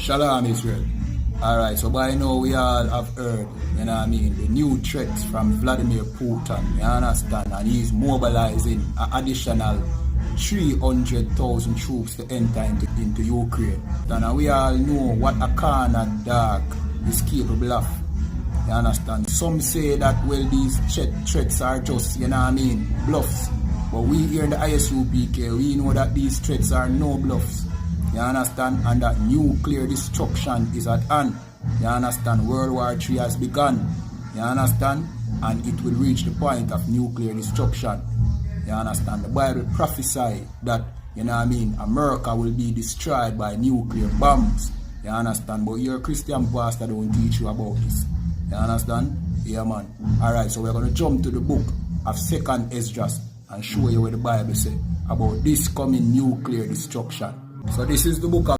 Shalom Israel. Alright, so by now we all have heard, you know what I mean, the new threats from Vladimir Putin, you understand, and he's mobilizing an additional 300,000 troops to enter into Ukraine. And we all know what a corner dog is capable of. You understand? Some say that, well, these threats are just, you know what I mean, bluffs. But we here in the ISUPK, we know that these threats are no bluffs. You understand? And that nuclear destruction is at hand. You understand? World War III has begun. You understand? And it will reach the point of nuclear destruction. You understand? The Bible prophesies that, you know what I mean, America will be destroyed by nuclear bombs. You understand? But your Christian pastor don't teach you about this. You understand? Yeah, man. Alright, so we're going to jump to the book of 2nd Esdras and show you what the Bible says about this coming nuclear destruction. So this is the book of